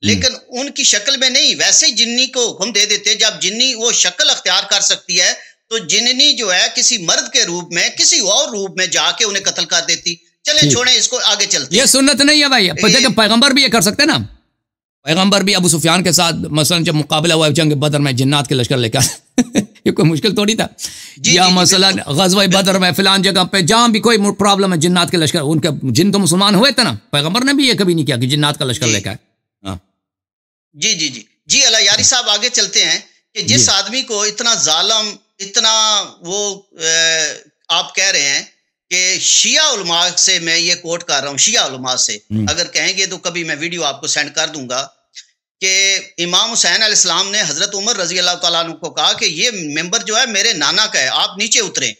لیکن ان کی شکل میں نہیں، ویسے جنی کو حکم دے دیتے. جب جنی وہ شکل اختیار کر سکتی ہے تو جننی جو ہے کسی مرد کے روپ میں کسی اور روپ میں جا کے انہیں قتل کر دیتی. چلیں چھوڑیں اس کو، آگے چلتے. یہ سنت نہیں ہے بھائی. دیکھیں پیغمبر بھی یہ کر سکتے نا. پیغمبر بھی ابو سفیان کے ساتھ مثلا جب مقابلہ ہوا جنگ بدر میں جنات کے لشکر لے کر یہ کوئی مشکل تھوڑی تھا. یا مثلا غزوہ بدر میں فلان جگہ پہ جہاں بھی کوئی پرابلم ہے جنات کے لشکر، ان کے جن تو مسلمان ہوئے تھے نا، پیغمبر نے بھی یہ کبھی نہیں کیا کہ جنات کا لشکر لے کر. جی اللہ یاری صاحب آگے چلتے ہیں کہ جس آدمی کو اتنا ظالم، اتنا وہ آپ کہہ رہے ہیں کہ شیعہ علماء سے میں یہ کوٹ کر رہا ہوں، شیعہ علماء سے اگر کہیں گے تو کبھی میں ویڈیو آپ کو سینڈ کر دوں گا کہ امام حسین علیہ السلام نے حضرت عمر رضی اللہ تعالیٰ عنہ کو کہا کہ یہ ممبر جو ہے میرے نانا کا ہے، آپ نیچے اتریں.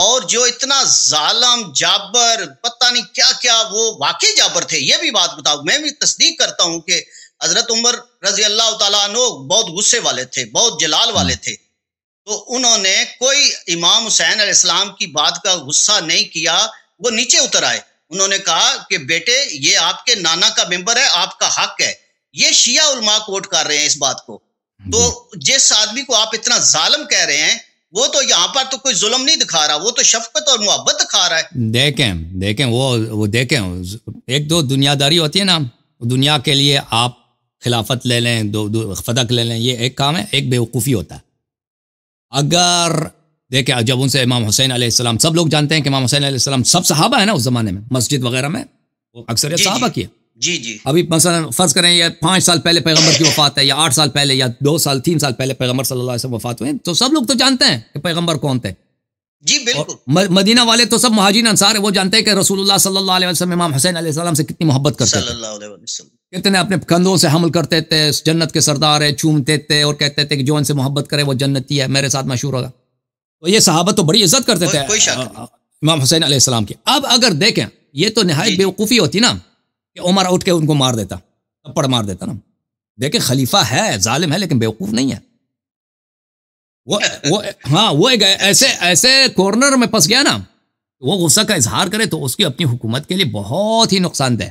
اور جو اتنا ظالم جابر پتہ نہیں کیا کیا، وہ واقعی جابر تھے. یہ بھی بات بتاؤ، میں بھی تصدیق کرتا ہوں کہ حضرت عمر رضی اللہ تعالیٰ عنہ بہت غصے والے تھے، بہت جلال والے تھے. تو انہوں نے کوئی امام حسین علیہ السلام کی بات کا غصہ نہیں کیا، وہ نیچے اتر آئے. انہوں نے کہا کہ بیٹے یہ آپ کے نانا کا ممبر ہے، آپ کا حق ہے. یہ شیعہ علماء کوٹ کر رہے ہیں اس بات کو. تو جس آدمی کو آپ اتنا ظالم کہہ رہے ہیں وہ تو یہاں پر تو کوئی ظلم نہیں دکھا رہا، وہ تو شفقت اور محبت دکھا رہا ہے. دیکھیں وہ دیکھیں ایک دو دنیا داری ہوتی ہے نا، دنیا کے لیے آپ خلافت لے لیں، دو فدق لے لیں، یہ ایک کام ہے. ایک بیوقوفی ہوتا ہے. اگر دیکھیں جب ان سے امام حسین علیہ السلام، سب لوگ جانتے ہیں کہ امام حسین علیہ السلام سب صحابہ ہیں نا اس زمانے میں، مسجد وغیرہ میں وہ اکثر صحابہ کی ہے. جی ابھی مثلا فرض کریں یہ 5 سال پہلے پیغمبر کی وفات ہے، یا 8 سال پہلے، یا 2 سال 3 سال پہلے پیغمبر صلی اللہ علیہ وسلم وفات ہوئے، تو سب لوگ تو جانتے ہیں کہ پیغمبر کون تھے. جی بالکل. مدینہ والے تو سب مہاجرین انصار ہیں، وہ جانتے ہیں کہ رسول اللہ صلی اللہ علیہ وسلم امام حسین علیہ السلام سے کتنی محبت کرتے صلی اللہ علیہ وسلم، کتنے اپنے کندھوں سے حمل کرتے تھے، جنت کے سردار ہے، چومتے تھے اور کہتے تھے کہ جو ان سے محبت کرے وہ جنتی ہے، میرے ساتھ مشہور ہوگا. تو یہ صحابہ تو بڑی عزت کرتے تھے امام حسین علیہ السلام کی. اب اگر دیکھیں یہ تو نہایت بیوقوفی ہوتی نا کہ عمر اٹھ کے ان کو مار دیتا، تھپڑ مار دیتا نا. دیکھیں خلیفہ ہے، ظالم ہے، لیکن بیوقوف نہیں ہے. وہ ایسے کارنر میں پھنس گیا نا، وہ غصہ کا اظہار کرے تو اس کی اپنی حکومت کے لیے بہت ہی نقصان دہ.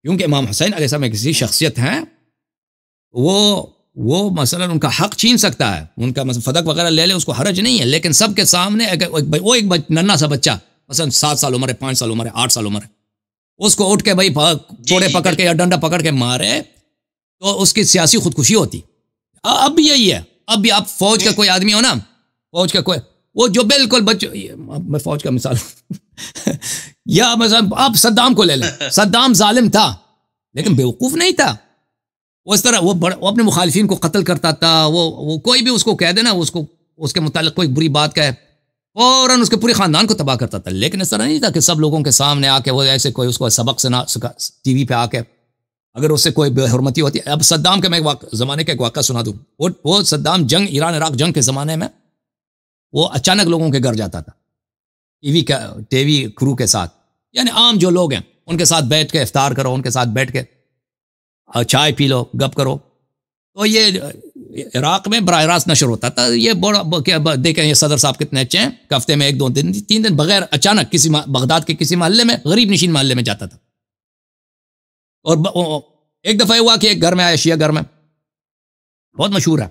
کیونکہ امام حسین علیہ السلام ایک ایسی شخصیت ہیں، وہ مثلا ان کا حق چھین سکتا ہے، ان کا مثلا فدق وغیرہ لے لے، اس کو حرج نہیں ہے. لیکن سب کے سامنے وہ ایک ننھا سا بچہ مثلا 7 سال عمر ہے، 5 سال عمر ہے، 8 سال عمر ہے، اس کو اٹھ کے بھائی کوڑے پکڑ کے یا ڈنڈا پکڑ کے مارے تو اس کی سیاسی خودکشی ہوتی. اب بھی یہی ہے. اب بھی آپ فوج کا کوئی آدمی ہو نا، فوج کا کوئی وہ جو بالکل میں فوج کا مثال یا مثلا آپ صدام کو لے لیں. صدام ظالم تھا لیکن بیوقوف نہیں تھا. وہ اس طرح وہ اپنے مخالفین کو قتل کرتا تھا. وہ کوئی بھی اس کو کہہ دے نا، اس کے متعلق کوئی بری بات کہے، فوراً اس کے پورے خاندان کو تباہ کرتا تھا. لیکن اس طرح نہیں تھا کہ سب لوگوں کے سامنے آ کے وہ ایسے کوئی اس کو سبق سے نہ ٹی وی پہ آ کے اگر اس سے کوئی بے حرمتی ہوتی ہے. اب صدام کا میں زمانے کا ایک واقعہ سنا دوں. وہ صدام ایران عراق جنگ کے زمانے میں وہ اچانک لوگوں کے گھر جاتا تھا ٹی وی کرو کے ساتھ، یعنی عام جو لوگ ہیں ان کے ساتھ بیٹھ کے افطار کرو، ان کے ساتھ بیٹھ کے چائے پی لو، گپ کرو. تو یہ عراق میں براہ راست نشر ہوتا تھا. یہ بڑا دیکھیں یہ صدر صاحب کتنے اچھے ہیں، ہفتے میں 1 2 دن 3 دن بغیر اچانک کسی بغداد کے کسی محلے میں، غریب نشین محلے میں جاتا تھا. اور ایک دفعہ ہوا کہ ایک گھر میں آیا، شیعہ گھر میں بہت مشہور ہے،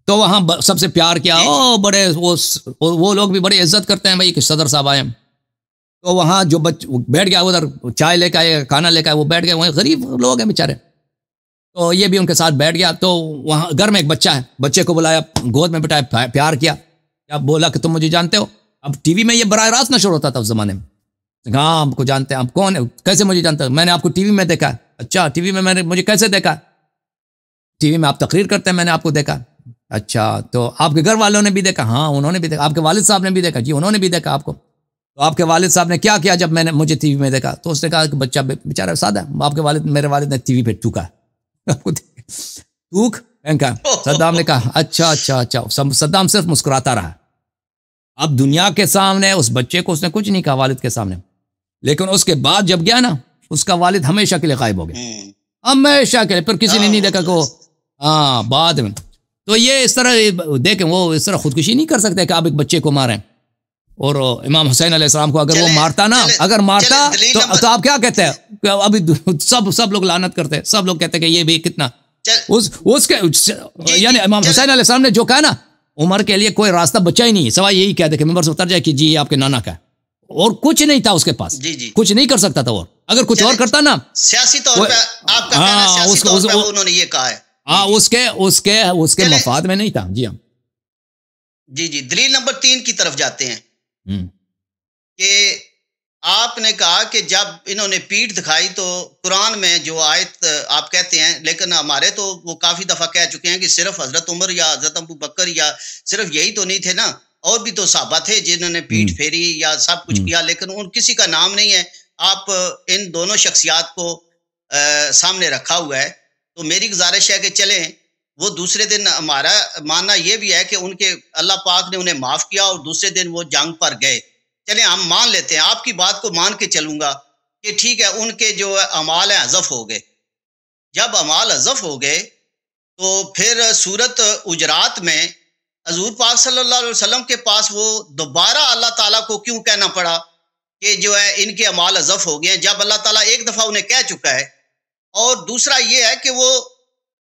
تو وہاں سب سے پیار کیا. بڑے وہ لوگ بھی بڑی عزت کرتے ہیں بھائی کہ صدر صاحب آئے. تو وہاں جو بیٹھ گیا ادھر، چائے لے کے آئے، کھانا لے کے آئے، وہ بیٹھ گئے. وہاں غریب لوگ ہیں بیچارے، تو یہ بھی ان کے ساتھ بیٹھ گیا. تو وہاں گھر میں ایک بچہ ہے، بچے کو بلایا، گود میں بٹھایا، پیار کیا. اب بولا کہ تم مجھے جانتے ہو. اب ٹی وی میں یہ براہ راست نشر ہوتا تھا اس زمانے میں. ہاں آپ کو جانتے ہیں. آپ کون ہے؟ کیسے مجھے جانتے ہیں؟ میں نے آپ کو ٹی وی میں دیکھا ہے. اچھا ٹی وی میں نے مجھے کیسے دیکھا؟ ٹی وی میں آپ تقریر کرتے ہیں، میں نے آپ کو دیکھا. اچھا تو آپ کے گھر والوں نے بھی دیکھا؟ ہاں انہوں نے بھی دیکھا. آپ کے والد صاحب نے بھی دیکھا؟ جی انہوں نے بھی دیکھا آپ کو. تو آپ کے والد صاحب نے کیا کیا جب میں نے مجھے ٹی وی میں دیکھا؟ تو اس نے کہا کہ بچہ بیچارہ سادہ ہے، آپ کے میرے والد نے ٹی وی پہ ٹوکا. آپ کو ٹوک کہا. صدام نے کہا اچھا اچھا اچھا. صدام صرف مسکراتا رہا. اب دنیا کے سامنے اس بچے کو اس نے کچھ نہیں کہا، والد کے سامنے. لیکن اس کے بعد جب گیا نا، اس کا والد ہمیشہ کے لیے غائب ہو گیا، ہمیشہ کے لیے. پھر کسی نے نہیں دیکھا کہ ہاں بعد میں. تو یہ اس طرح دیکھیں، وہ اس طرح خودکشی نہیں کر سکتے کہ آپ ایک بچے کو ماریں. اور امام حسین علیہ السلام کو اگر وہ مارتا نا، اگر مارتا تو آپ کیا کہتے ہیں؟ ابھی سب لوگ لعنت کرتے ہیں، سب لوگ کہتے ہیں کہ یہ بھی کتنا اس کے یعنی امام حسین علیہ السلام نے جو کہا نا، عمر کے لیے کوئی راستہ بچا ہی نہیں، سوائے یہی کہہ دے کہ ممبر سے اتر جائے کہ جی یہ آپ کے نانا کا ہے، اور کچھ نہیں تھا اس کے پاس، کچھ نہیں کر سکتا تھا، اور اگر کچھ اور کرتا نا سیاسی طور پہ آپ کا کہنا سیاسی طور پہ انہوں نے یہ کہا ہے، ہاں اس کے مفاد میں نہیں تھا۔ جی ہاں جی دلیل نمبر 3 کی طرف جاتے ہیں کہ آپ نے کہا کہ جب انہوں نے پیٹھ دکھائی تو قرآن میں جو آیت آپ کہتے ہیں، لیکن ہمارے تو وہ کافی دفعہ کہہ چکے ہیں کہ صرف حضرت عمر یا حضرت ابو بکر یا صرف یہی تو نہیں تھے نا، اور بھی تو صحابہ تھے جنہوں نے پیٹھ پھیری یا سب کچھ کیا، لیکن ان کسی کا نام نہیں ہے۔ آپ ان دونوں شخصیات کو سامنے رکھا ہوا ہے، تو میری گزارش ہے کہ چلیں وہ دوسرے دن، ہمارا ماننا یہ بھی ہے کہ ان کے اللہ پاک نے انہیں معاف کیا اور دوسرے دن وہ جنگ پر گئے، چلیں ہم مان لیتے ہیں، آپ کی بات کو مان کے چلوں گا کہ ٹھیک ہے ان کے جو اعمال ہیں حذف ہو گئے۔ جب اعمال حذف ہو گئے تو پھر سورت حجرات میں حضور پاک صلی اللہ علیہ وسلم کے پاس وہ دوبارہ اللہ تعالیٰ کو کیوں کہنا پڑا کہ جو ہے ان کے اعمال حذف ہو گئے ہیں، جب اللہ تعالیٰ ایک دفعہ انہیں کہہ چکا ہے؟ اور دوسرا یہ ہے کہ وہ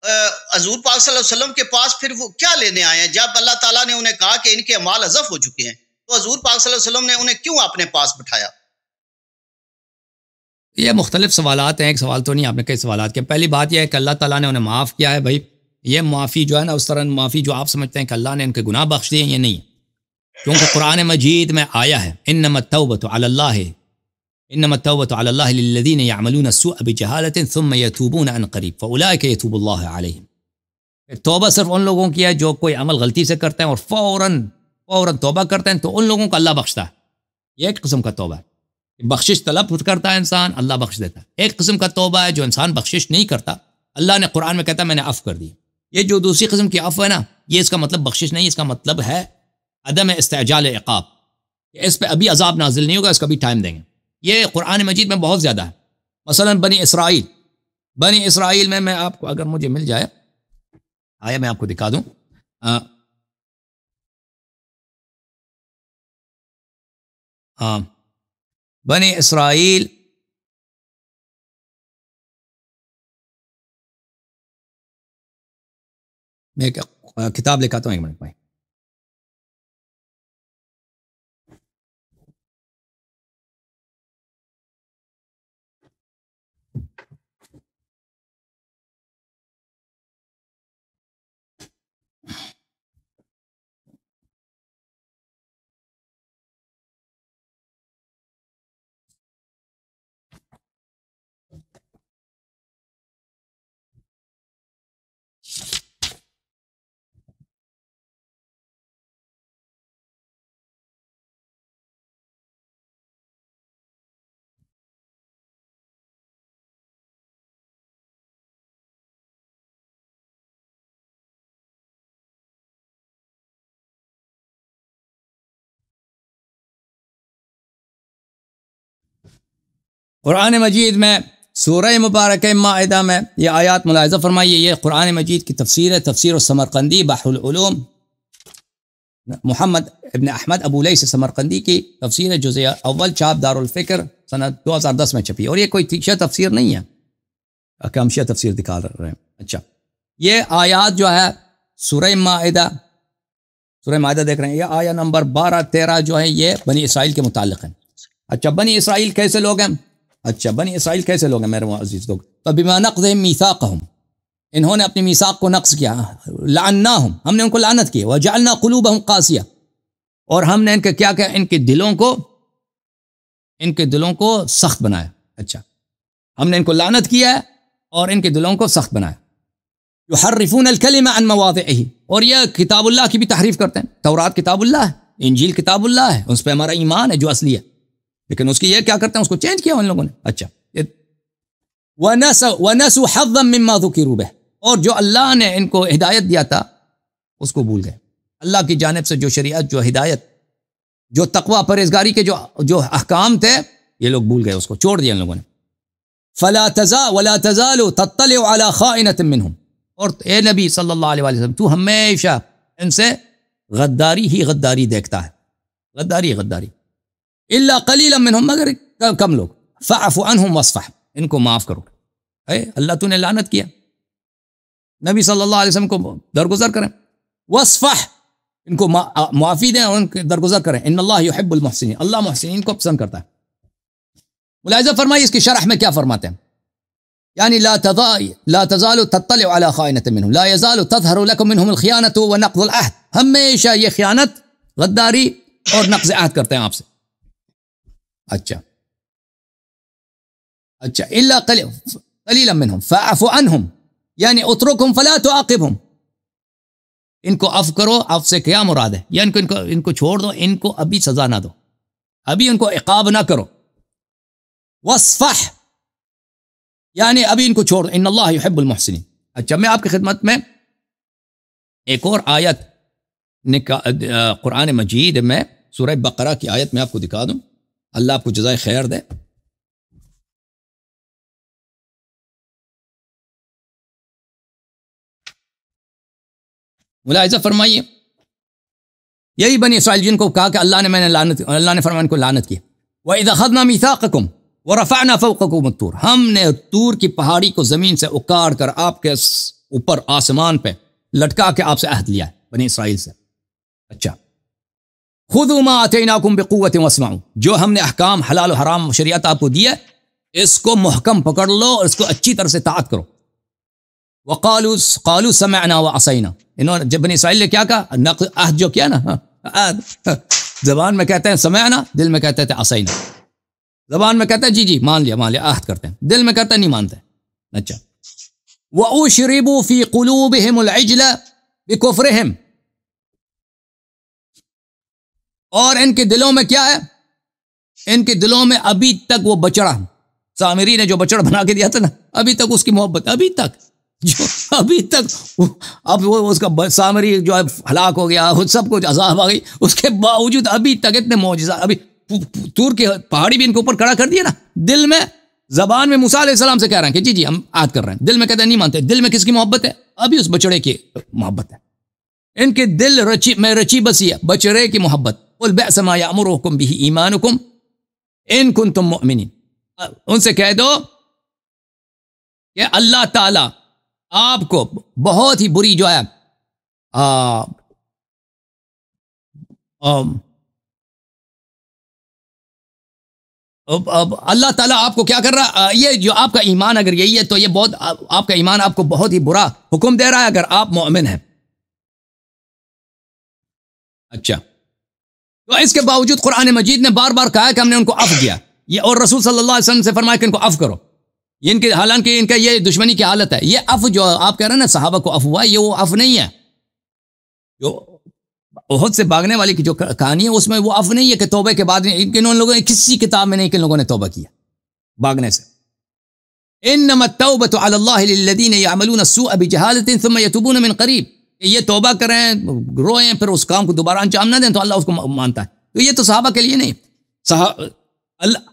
حضور پاک صلی اللہ علیہ وسلم کے پاس پھر وہ کیا لینے آئے ہیں؟ جب اللہ تعالیٰ نے انہیں کہا کہ ان کے اعمال حذف ہو چکے ہیں تو حضور پاک صلی اللہ علیہ وسلم نے انہیں کیوں اپنے پاس بٹھایا؟ یہ مختلف سوالات ہیں، ایک سوال تو نہیں، آپ نے کئی سوالات کیے۔ پہلی بات یہ ہے کہ اللہ تعالیٰ نے انہیں معاف کیا ہے۔ بھائی یہ معافی جو ہے نا، اس طرح معافی جو آپ سمجھتے ہیں کہ اللہ نے ان کے گناہ بخش دیے، یہ نہیں ہے، کیونکہ قرآن مجید میں آیا ہے انما التوبۃ علی اللہ للذین یعملون السوء بجہالۃ ثم یتوبون عن قریب فاولئک یتوب اللہ علیہم۔ توبہ صرف ان لوگوں کی ہے جو کوئی عمل غلطی سے کرتے ہیں اور فوراً توبہ کرتے ہیں، تو ان لوگوں کو اللہ بخشتا ہے۔ یہ ایک قسم کا توبہ ہے، بخشش طلب کرتا ہے انسان، اللہ بخش دیتا ہے۔ ایک قسم کا توبہ ہے جو انسان بخشش نہیں کرتا، اللہ نے قرآن میں کہتا ہے میں نے عفو کر دی۔ یہ جو دوسری قسم کی عفو ہے نا، یہ اس کا مطلب بخشش نہیں، اس کا مطلب ہے عدم استعجال عقاب، اس پہ ابھی عذاب نازل نہیں ہوگا، اس کا بھی ٹائم دیں گے۔ یہ قرآن مجید میں بہت زیادہ ہے۔ مثلا بنی اسرائیل میں آپ کو اگر مجھے مل جائے آیا میں آپ کو دکھا دوں، بنی اسرائیل میں ایک کتاب لکھاتا ہوں، ایک منٹ بھائی۔ قرآن مجید میں سورہ مبارکہ مائدہ میں یہ آیات ملاحظہ فرمائیے، یہ قرآن مجید کی تفسیر ہے، تفسیر السمرقندی بحر العلوم، محمد ابن احمد ابو لیث سمرقندی کی تفسیر ہے، جزء اول، چھاپ دارالفکر، سنہ 2010 میں چھپی، اور یہ کوئی شیعہ تفسیر نہیں ہے کہ ہم شیعہ تفسیر دکھا رہے ہیں۔ اچھا، یہ آیات جو ہے سورہ مائدہ دیکھ رہے ہیں، یہ آیہ نمبر 12-13 جو ہے یہ بنی اسرائیل کے متعلق ہیں۔ اچھا، بنی اسرائیل کیسے لوگ ہیں؟ میرے عزیز لوگ، فَبِمَا نَقْضِهِمْ مِيثَاقَهُمْ، انہوں نے اپنی میثاق کو نقض کیا، لعناہم، ہم نے ان کو لعنت کی، وَجَعَلْنَا قُلُوبَهُمْ قَاسِيَةً، اور ہم نے ان کے کیا ان کے دلوں کو سخت بنایا۔ اچھا، ہم نے ان کو لعنت کیا ہے اور ان کے دلوں کو سخت بنایا۔ يُحَرِّفُونَ الْكَلِمَ عَنْ مَوَاضِعِهِ، اور یہ کتاب اللہ کی بھی تحریف کرتے ہیں۔ تورات کتاب اللہ ہے، انجیل کتاب اللہ ہے، اس پہ ہمارا ایمان ہے جو اصلی ہے، لیکن اس کی یہ کیا کرتے ہیں، اس کو چینج کیا ان لوگوں نے۔ اچھا، وَنَسُوا حَظًّا مِّمَّا ذُكِرُوا بِهِ، اور جو اللہ نے ان کو ہدایت دیا تھا اس کو بھول گئے۔ اللہ کی جانب سے جو شریعت، جو ہدایت، جو تقوی پرہیزگاری کے جو احکام تھے، یہ لوگ بھول گئے، اس کو چھوڑ دیا ان لوگوں نے۔ وَلَا تَزَالُ تَطَّلِعُ عَلَى خَائِنَةٍ مِّنْهُمْ، اور اے نبی صلی اللہ علیہ وسلم تو ہمیشہ ان سے غداری دیکھتا ہے۔ غداری غداری. الا قلیلا منہم، مگر کم لوگ. فاعف عنہم واصفح، ان کو معاف کرو. اے اللہ تو نے لعنت کیا، نبی صلی اللہ علیہ وسلم کو درگزر کریں. واصفح، ان کو معافی دیں اور ان کے درگزر کریں. ان اللہ یحب المحسنین، اللہ محسنین کو پسند کرتا ہے. ملاحظہ فرمائیے اس کی شرح میں کیا فرماتے ہیں. یعنی لا تزال تطلع على خائنة منهم، لا يزال تظهر لكم منهم الخيانة ونقض العهد. ہمیشہ یہ خیانت، غداری اور نقض عہد کرتے ہیں آپ سے. اچھا الا قلیلا منهم فاعف عنهم، یعنی اترکهم فلا تعاقبهم، ان کو عفو کرو. عفو سے کیا مراد ہے؟ یا ان کو چھوڑ دو، ان کو ابھی سزا نہ دو، ابھی ان کو عقاب نہ کرو. واصفح، یعنی ابھی ان کو چھوڑ دو. ان اللہ یحب المحسنین. اچھا میں آپ کی خدمت میں ایک اور آیت قرآن مجید میں سورہ بقرہ کی آیت میں آپ کو دکھا دوں. اللہ آپ کو جزائے خیر دے. ملاحظہ فرمائیے، یہی بنی اسرائیل جن کو کہا کہ اللہ نے فرمایا ان کو لعنت کی. وَإِذَا أَخَذْنَا مِيثَاقَكُمْ وَرَفَعْنَا فَوْقَكُمُ الطُّورَ، ہم نے طور کی پہاڑی کو زمین سے اکاڑ کر آپ کے اوپر آسمان پہ لٹکا کے آپ سے عہد لیا ہے بنی اسرائیل سے. اچھا خُذُوا مَا آتَيْنَاكُمْ بِقُوَّةٍ وَاسْمَعُوا، جو ہم نے احکام حلال و حرام شریعت آپ کو دیا اس کو محکم پکڑ لو اور اس کو اچھی طرح سے طاعت کرو. قالوا سمعنا وعصینا، انہوں نے جب بنی اسرائیل نے کیا کہا؟ عہد جو کیا نا، زبان میں کہتے ہیں سمعنا، دل میں کہتے تھے عصینا. زبان میں کہتے ہیں جی مان لیا عہد کرتے ہیں، دل میں کہتے ہیں نہیں مانتے. اچھا وَأُشْرِبُوا فِي قُلُوبِهِمُ الْعِجْلَ بِكُفْرِهِمْ، اور ان کے دلوں میں کیا ہے؟ ان کے دلوں میں ابھی تک وہ بچڑا، سامری نے جو بچڑا بنا کے دیا تھا نا، ابھی تک اس کی محبت، ابھی تک جو ابھی تک اب وہ اس کا سامری جو ہے ہلاک ہو گیا، سب کچھ عذاب آ گئی، اس کے باوجود ابھی تک اتنے معجزہ. ابھی طور کی پہاڑی بھی ان کے اوپر کھڑا کر دیا نا، دل میں زبان میں موسیٰ علیہ السلام سے کہہ رہے ہیں کہ جی ہم عہد کر رہے ہیں، دل میں کہتے ہیں نہیں مانتے. دل میں کس کی محبت ہے؟ ابھی اس بچڑے کی محبت ہے. ان کے دل رچی بسی ہے بچڑے کی محبت. قل بئس ما یأمرکم بہ ایمانکم ان کنتم مؤمنین، ان سے کہہ دو کہ اللہ تعالی آپ کو بہت ہی بری جو ہے اللہ تعالیٰ آپ کو کیا کر رہا ہے، یہ جو آپ کا ایمان اگر یہی ہے تو یہ بہت، آپ کا ایمان آپ کو بہت ہی برا حکم دے رہا ہے اگر آپ مومن ہیں. اچھا تو اس کے باوجود قرآن مجید نے بار بار کہا ہے کہ ہم نے ان کو عفو کیا، یہ اور رسول صلی اللہ علیہ وسلم سے فرمایا کہ ان کو عفو کرو. یہ ان کے حالانکہ ان کا یہ دشمنی کی حالت ہے. یہ عفو جو آپ کہہ رہے ہیں نا صحابہ کو عفو ہوا، یہ وہ عفو نہیں ہے جو احد سے بھاگنے والی کی جو کہانی ہے، اس میں وہ عفو نہیں ہے کہ توبہ کے بعد ان لوگوں نے کسی کتاب میں نہیں کہ ان لوگوں نے توبہ کیا بھاگنے سے. انما التوبۃ علی اللہ للذین یعملون السوء بجہالۃ ثم یتوبون من قریب، یہ توبہ کریں، روئیں، پھر اس کام کو دوبارہ انجام نہ دیں تو اللہ اس کو مانتا ہے. تو یہ تو صحابہ کے لیے نہیں.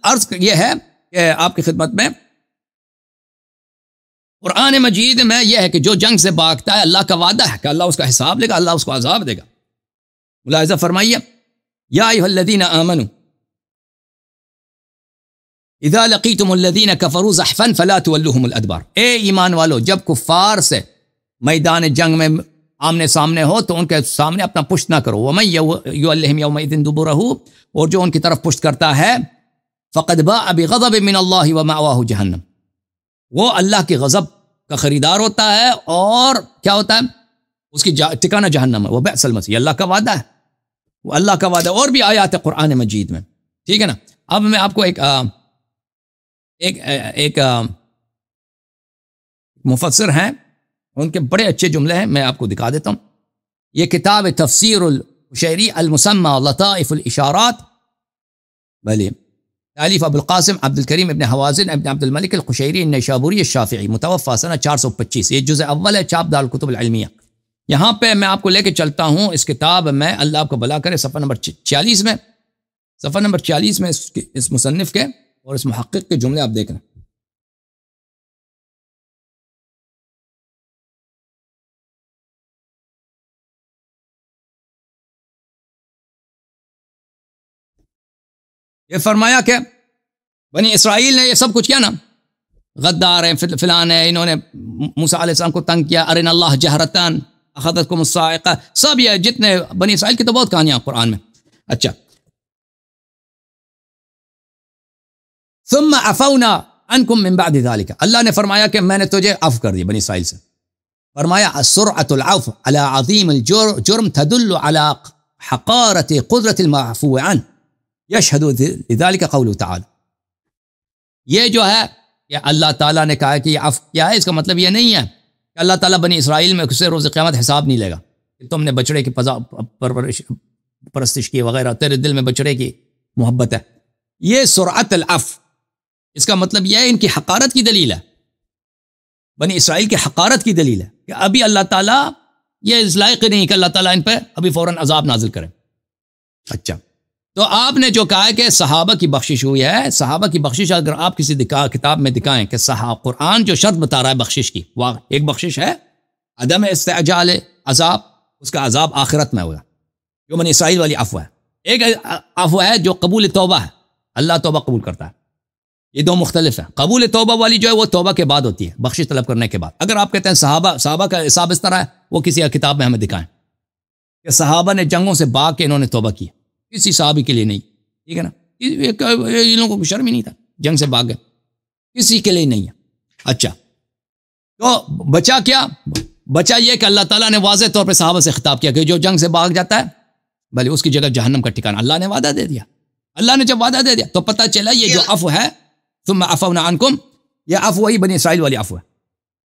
عرض یہ ہے کہ آپ کی خدمت میں قرآن مجید میں یہ ہے کہ جو جنگ سے بھاگتا ہے اللہ کا وعدہ ہے کہ اللہ اس کا حساب لے گا، اللہ اس کو عذاب دے گا. ملاحظہ فرمائیے، یا ایھا الذین آمنوا اذا لقیتم الذین کفروا زحفا فلا تولوہم الادبار، اے ایمان والو جب کفار سے میدان جنگ میں آمنے سامنے ہو تو ان کے سامنے اپنا پشت نہ کرو. ومن یولہم یومئذ دبرہ، اور جو ان کی طرف پشت کرتا ہے فقد باء بغضب من اللہ ومأواہ جہنم، وہ اللہ کے غضب کا خریدار ہوتا ہے اور کیا ہوتا ہے اس کی ٹھکانہ جہنم ہے. وہ بئس المصیر، اللہ کا وعدہ ہے، وہ اللہ کا وعدہ. اور بھی آیات ہے قرآن مجید میں، ٹھیک ہے نا. اب میں آپ کو ایک مفسر ہیں، ان کے بڑے اچھے جملے ہیں، میں آپ کو دکھا دیتا ہوں. یہ کتاب تفسیر القشیری المسمى لطائف الاشارات، بھلے تالیف ابو القاسم عبد الکریم ابن حوازن ابن عبد الملک القشیری النیشابوری الشافعی، متوفی سنہ 425. یہ جزء اول ہے، چاپ دار الکتب العلمیہ. یہاں پہ میں آپ کو لے کے چلتا ہوں اس کتاب میں، اللہ آپ کو بھلا کرے، صفحہ نمبر 46 میں، صفحہ نمبر 46 میں اس مصنف کے اور اس محقق کے جملے آپ دیکھ رہے ہیں. یہ فرمایا کہ بنی اسرائیل نے یہ سب کچھ کیا نا، غدار ہیں، فلان ہے، انہوں نے موسیٰ علیہ السلام کو تنگ کیا، ارنا اللہ جہرتان اخذتکم الصاعقہ، سب یہ جتنے بنی اسرائیل کی تو بہت کہانیاں قرآن میں. اچھا، ثم عفونا عنکم من بعد ذلك، اللہ نے فرمایا کہ میں نے تجھے عفو کر دیا بنی اسرائیل سے. فرمایا سرعۃ العفو على عظیم الجرم تدل على حقارة قدرة المعفو عنه يشهد لذلك قوله تعالی. یہ جو ہے کہ اللہ تعالیٰ نے کہا کہ یہ عفو کیا ہے، اس کا مطلب یہ نہیں ہے کہ اللہ تعالیٰ بنی اسرائیل میں اسے روز قیامت حساب نہیں لے گا کہ تم نے بچڑے کی پرستش کی وغیرہ، تیرے دل میں بچڑے کی محبت ہے. یہ سرعت العفو، اس کا مطلب یہ ہے ان کی حقارت کی دلیل ہے، بنی اسرائیل کی حقارت کی دلیل ہے کہ ابھی اللہ تعالیٰ یہ اس لائق نہیں کہ اللہ تعالیٰ ان پہ ابھی فوراً عذاب نازل کرے. اچھا، تو آپ نے جو کہا ہے کہ صحابہ کی بخشش ہوئی ہے، صحابہ کی بخشش اگر آپ کسی کتاب میں دکھائیں کہ قرآن جو شرط بتا رہا ہے بخشش کی، ایک بخشش ہے عدم استعجال عذاب، اس کا عذاب آخرت میں ہوگا، جو بنی اسرائیل والی عفو ہے. ایک عفو ہے جو قبول توبہ ہے، اللہ توبہ قبول کرتا ہے. یہ دو مختلف ہیں. قبول توبہ والی جو ہے وہ توبہ کے بعد ہوتی ہے، بخشش طلب کرنے کے بعد. اگر آپ کہتے ہیں صحابہ کا حساب اس طرح ہے، وہ کسی کتاب میں ہمیں دکھائیں کہ صحابہ نے جنگوں سے بھاگ کے انہوں نے توبہ کی، کسی صحابی کے لیے نہیں، ٹھیک ہے نا، ان لوگوں کو شرم ہی نہیں تھا، جنگ سے بھاگ گئے، کسی کے لیے نہیں ہے. اچھا، تو بچا کیا؟ بچا یہ کہ اللہ تعالیٰ نے واضح طور پہ صحابہ سے خطاب کیا کہ جو جنگ سے بھاگ جاتا ہے بھلے اس کی جگہ جہنم کا ٹھکانہ. اللہ نے وعدہ دے دیا. اللہ نے جب وعدہ دے دیا تو پتہ چلا یہ جو عفو ہے ثم عفونا عنکم، یہ عفو وہی بنی اسرائیل والی عفو ہے.